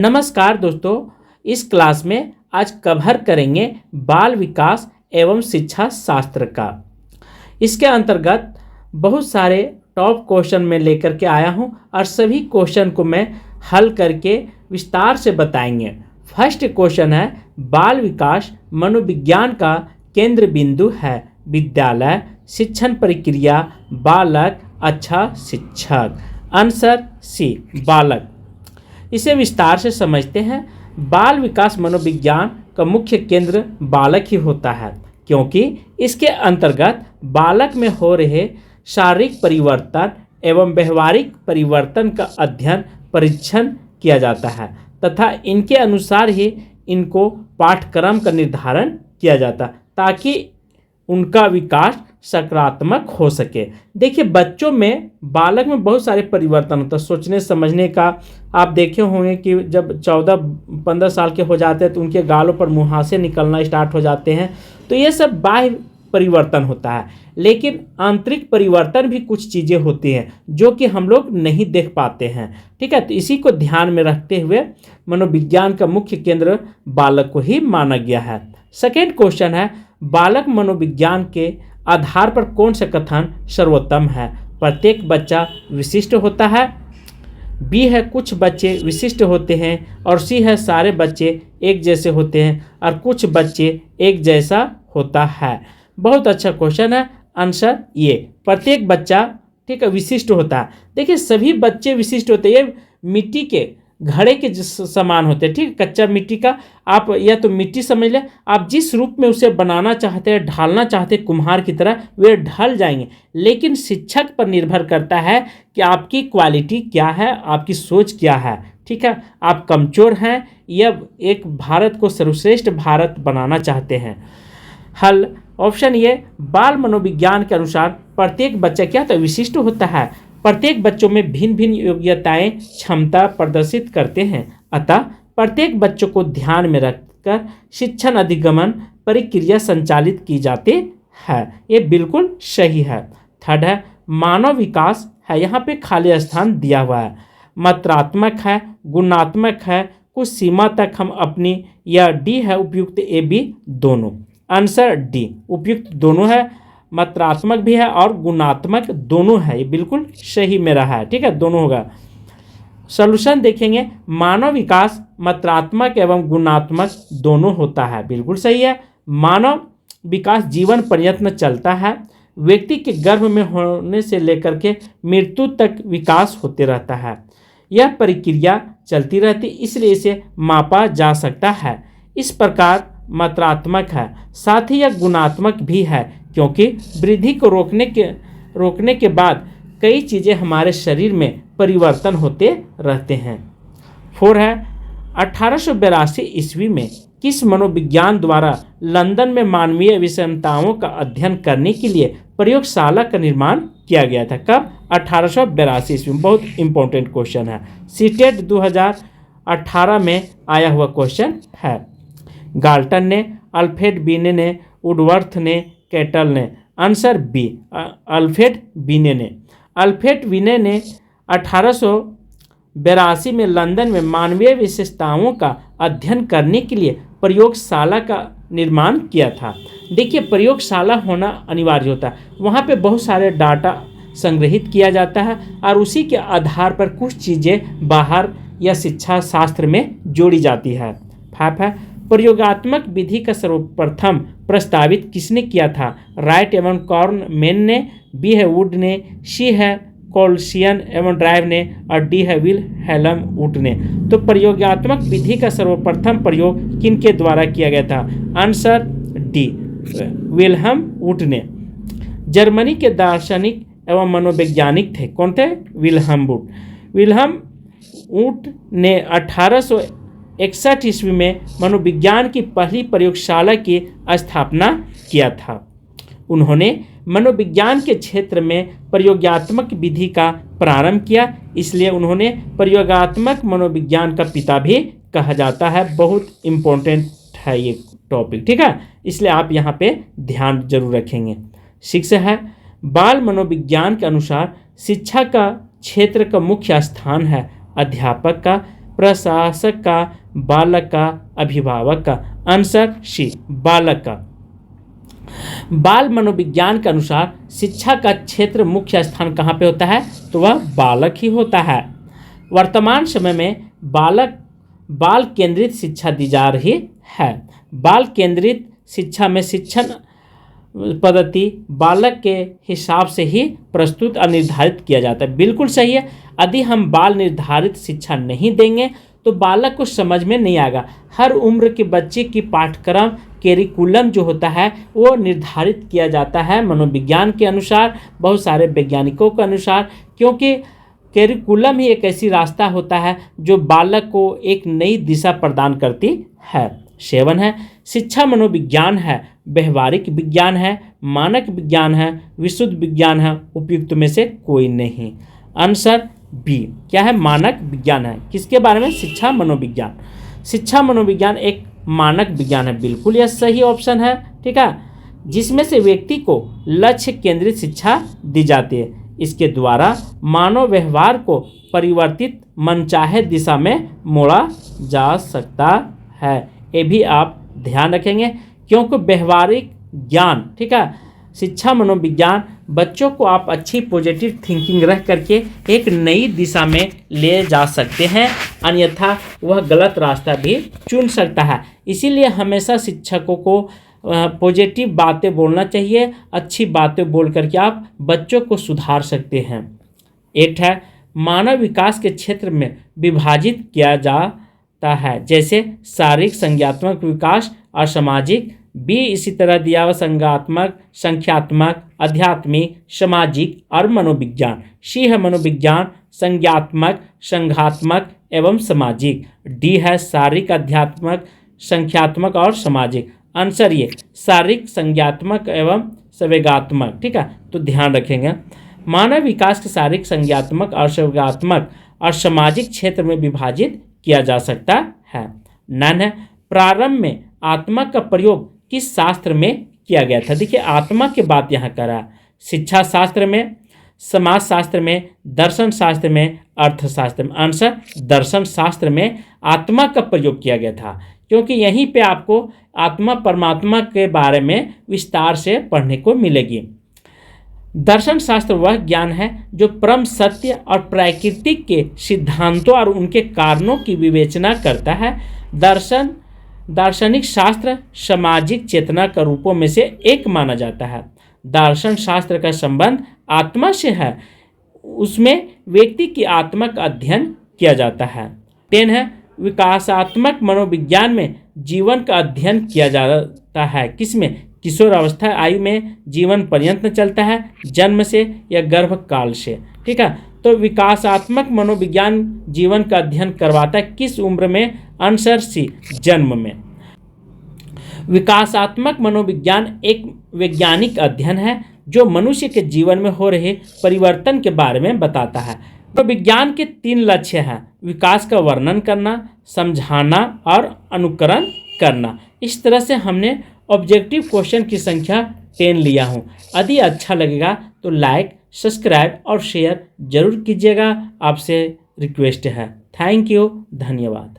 नमस्कार दोस्तों, इस क्लास में आज कवर करेंगे बाल विकास एवं शिक्षा शास्त्र का। इसके अंतर्गत बहुत सारे टॉप क्वेश्चन में लेकर के आया हूं और सभी क्वेश्चन को मैं हल करके विस्तार से बताएंगे। फर्स्ट क्वेश्चन है, बाल विकास मनोविज्ञान का केंद्र बिंदु है विद्यालय, शिक्षण प्रक्रिया, बालक, अच्छा शिक्षक। आंसर सी, बालक। इसे विस्तार से समझते हैं। बाल विकास मनोविज्ञान का मुख्य केंद्र बालक ही होता है, क्योंकि इसके अंतर्गत बालक में हो रहे शारीरिक परिवर्तन एवं व्यवहारिक परिवर्तन का अध्ययन परीक्षण किया जाता है तथा इनके अनुसार ही इनको पाठ्यक्रम का निर्धारण किया जाता है ताकि उनका विकास सकारात्मक हो सके। देखिए, बच्चों में, बालक में बहुत सारे परिवर्तन होता है। सोचने समझने का आप देखे होंगे कि जब 14-15 साल के हो जाते हैं तो उनके गालों पर मुहासे निकलना स्टार्ट हो जाते हैं। तो ये सब बाह्य परिवर्तन होता है, लेकिन आंतरिक परिवर्तन भी कुछ चीज़ें होती हैं जो कि हम लोग नहीं देख पाते हैं। ठीक है, तो इसी को ध्यान में रखते हुए मनोविज्ञान का मुख्य केंद्र बालक को ही माना गया है। सेकेंड क्वेश्चन है, बालक मनोविज्ञान के आधार पर कौन सा कथन सर्वोत्तम है? प्रत्येक बच्चा विशिष्ट होता है, बी है कुछ बच्चे विशिष्ट होते हैं, और सी है सारे बच्चे एक जैसे होते हैं और कुछ बच्चे एक जैसा होता है। बहुत अच्छा क्वेश्चन है। आंसर ये, प्रत्येक बच्चा ठीक है विशिष्ट होता है। देखिए, सभी बच्चे विशिष्ट होते हैं। ये मिट्टी के घड़े के समान होते हैं। ठीक, कच्चा मिट्टी का आप या तो मिट्टी समझ लें, आप जिस रूप में उसे बनाना चाहते हैं, ढालना चाहते हैं कुम्हार की तरह, वे ढल जाएंगे। लेकिन शिक्षक पर निर्भर करता है कि आपकी क्वालिटी क्या है, आपकी सोच क्या है। ठीक है, आप कमजोर हैं या एक भारत को सर्वश्रेष्ठ भारत बनाना चाहते हैं। हल ऑप्शन ये, बाल मनोविज्ञान के अनुसार प्रत्येक बच्चा क्या तो विशिष्ट होता है। प्रत्येक बच्चों में भिन्न भिन्न योग्यताएं क्षमता प्रदर्शित करते हैं, अतः प्रत्येक बच्चों को ध्यान में रखकर शिक्षण अधिगमन प्रक्रिया संचालित की जाती है। ये बिल्कुल सही है। थर्ड है, मानव विकास है, यहाँ पे खाली स्थान दिया हुआ है। मात्रात्मक है, गुणात्मक है, कुछ सीमा तक हम अपनी, या डी है उपयुक्त, ए बी दोनों। आंसर डी, उपयुक्त दोनों है, मात्रात्मक भी है और गुणात्मक दोनों है। ये बिल्कुल सही मेरा है। ठीक है, दोनों होगा। सॉल्यूशन देखेंगे, मानव विकास मात्रात्मक एवं गुणात्मक दोनों होता है। बिल्कुल सही है। मानव विकास जीवन पर्यंत चलता है। व्यक्ति के गर्भ में होने से लेकर के मृत्यु तक विकास होते रहता है। यह प्रक्रिया चलती रहती, इसलिए इसे मापा जा सकता है। इस प्रकार मात्रात्मक है, साथ ही यह गुणात्मक भी है, क्योंकि वृद्धि को रोकने के बाद कई चीज़ें हमारे शरीर में परिवर्तन होते रहते हैं। 4 है, 1882 ईस्वी में किस मनोविज्ञान द्वारा लंदन में मानवीय विषमताओं का अध्ययन करने के लिए प्रयोगशाला का निर्माण किया गया था? कब? 1882 ईस्वी में। बहुत इंपॉर्टेंट क्वेश्चन है, सीटेट 2018 में आया हुआ क्वेश्चन है। गाल्टन ने, अल्फ्रेड बीने ने, वुडवर्थ ने, कैटल ने। आंसर बी, अल्फ्रेड बीने ने। अल्फ्रेड बीने ने 1882 में लंदन में मानवीय विशेषताओं का अध्ययन करने के लिए प्रयोगशाला का निर्माण किया था। देखिए, प्रयोगशाला होना अनिवार्य होता है। वहाँ पे बहुत सारे डाटा संग्रहित किया जाता है और उसी के आधार पर कुछ चीज़ें बाहर या शिक्षा शास्त्र में जोड़ी जाती है। 5 है, प्रयोगात्मक विधि का सर्वप्रथम प्रस्तावित किसने किया था? राइट एवं कॉर्नमैन ने, बी है वुड ने, सी है कोल्सियन एवं ड्राइव ने, और डी है विल्हेल्म वुड ने। तो प्रयोगात्मक विधि का सर्वप्रथम प्रयोग किनके द्वारा किया गया था? आंसर डी, विल्हेल्म वुड ने। जर्मनी के दार्शनिक एवं मनोवैज्ञानिक थे। कौन थे? Wilhelm would. विल्हेल्म वुड ने 1861 ईस्वी में मनोविज्ञान की पहली प्रयोगशाला की स्थापना किया था। उन्होंने मनोविज्ञान के क्षेत्र में प्रयोगात्मक विधि का प्रारंभ किया, इसलिए उन्होंने प्रयोगात्मक मनोविज्ञान का पिता भी कहा जाता है। बहुत इम्पोर्टेंट है ये टॉपिक। ठीक है, इसलिए आप यहाँ पे ध्यान जरूर रखेंगे। 6 है, बाल मनोविज्ञान के अनुसार शिक्षा का क्षेत्र का मुख्य स्थान है अध्यापक का। प्रशासक का, बालक का, अभिभावक का? आंसर सी, बालक का। बाल मनोविज्ञान के अनुसार शिक्षा का क्षेत्र मुख्य स्थान कहाँ पे होता है? तो वह बालक ही होता है। वर्तमान समय में बाल केंद्रित शिक्षा दी जा रही है। बाल केंद्रित शिक्षा में शिक्षण पद्धति बालक के हिसाब से ही प्रस्तुत और निर्धारित किया जाता है। बिल्कुल सही है। यदि हम बाल निर्धारित शिक्षा नहीं देंगे तो बालक को समझ में नहीं आएगा। हर उम्र के बच्चे की पाठ्यक्रम कैरिकुलम जो होता है वो निर्धारित किया जाता है मनोविज्ञान के अनुसार, बहुत सारे वैज्ञानिकों के अनुसार, क्योंकि कैरिकुलम ही एक ऐसी रास्ता होता है जो बालक को एक नई दिशा प्रदान करती है। 7 है, शिक्षा मनोविज्ञान है, व्यवहारिक विज्ञान है, मानक विज्ञान है, विशुद्ध विज्ञान है, उपयुक्त में से कोई नहीं। आंसर बी क्या है? मानक विज्ञान है। किसके बारे में? शिक्षा मनोविज्ञान। शिक्षा मनोविज्ञान एक मानक विज्ञान है। बिल्कुल यह सही ऑप्शन है। ठीक है, जिसमें से व्यक्ति को लक्ष्य केंद्रित शिक्षा दी जाती है। इसके द्वारा मानव व्यवहार को परिवर्तित मनचाहे दिशा में मोड़ा जा सकता है। ये भी आप ध्यान रखेंगे, क्योंकि व्यवहारिक ज्ञान, ठीक है, शिक्षा मनोविज्ञान बच्चों को आप अच्छी पॉजिटिव थिंकिंग रख करके एक नई दिशा में ले जा सकते हैं, अन्यथा वह गलत रास्ता भी चुन सकता है। इसीलिए हमेशा शिक्षकों को पॉजिटिव बातें बोलना चाहिए। अच्छी बातें बोल करके आप बच्चों को सुधार सकते हैं। 8 है, मानव विकास के क्षेत्र में विभाजित किया जाता है, जैसे शारीरिक संज्ञात्मक विकास और सामाजिक। बी इसी तरह दिया हुआ संज्ञात्मक, संख्यात्मक, आध्यात्मिक, सामाजिक और मनोविज्ञान। सी है मनोविज्ञान, संज्ञात्मक, संघात्मक एवं सामाजिक। डी है शारीरिक, आध्यात्मक, संख्यात्मक और सामाजिक। आंसर ये शारीरिक, संज्ञात्मक एवं संवेगात्मक। ठीक है, तो ध्यान रखेंगे। मानव विकास के शारीरिक, संज्ञात्मक और संवेगात्मक और सामाजिक क्षेत्र में विभाजित किया जा सकता है। 9 है, प्रारंभ में आत्मा का प्रयोग किस शास्त्र में किया गया था? देखिए, आत्मा की बात यहाँ कर रहा है। शिक्षा शास्त्र में, समाज शास्त्र में, दर्शन शास्त्र में, अर्थशास्त्र में। आंसर दर्शन शास्त्र में आत्मा का प्रयोग किया गया था, क्योंकि यहीं पे आपको आत्मा परमात्मा के बारे में विस्तार से पढ़ने को मिलेगी। दर्शन शास्त्र वह ज्ञान है जो परम सत्य और प्राकृतिक के सिद्धांतों और उनके कारणों की विवेचना करता है। दार्शनिक शास्त्र सामाजिक चेतना के रूपों में से एक माना जाता है। दर्शन शास्त्र का संबंध आत्मा से है, उसमें व्यक्ति की आत्मा का अध्ययन किया जाता है। 10 है, विकासात्मक मनोविज्ञान में जीवन का अध्ययन किया जाता है। किसमें? किशोर अवस्था आयु में जीवन पर्यंत चलता है, जन्म से या गर्भकाल से। ठीक है, तो विकासात्मक मनोविज्ञान जीवन का अध्ययन करवाता है किस उम्र में? आंसर सी, जन्म में। विकासात्मक मनोविज्ञान एक वैज्ञानिक अध्ययन है जो मनुष्य के जीवन में हो रहे परिवर्तन के बारे में बताता है। तो विज्ञान के 3 लक्ष्य हैं: विकास का वर्णन करना, समझाना और अनुकरण करना। इस तरह से हमने ऑब्जेक्टिव क्वेश्चन की संख्या 10 लिया हूँ। यदि अच्छा लगेगा तो लाइक, सब्सक्राइब और शेयर जरूर कीजिएगा, आपसे रिक्वेस्ट है। थैंक यू, धन्यवाद।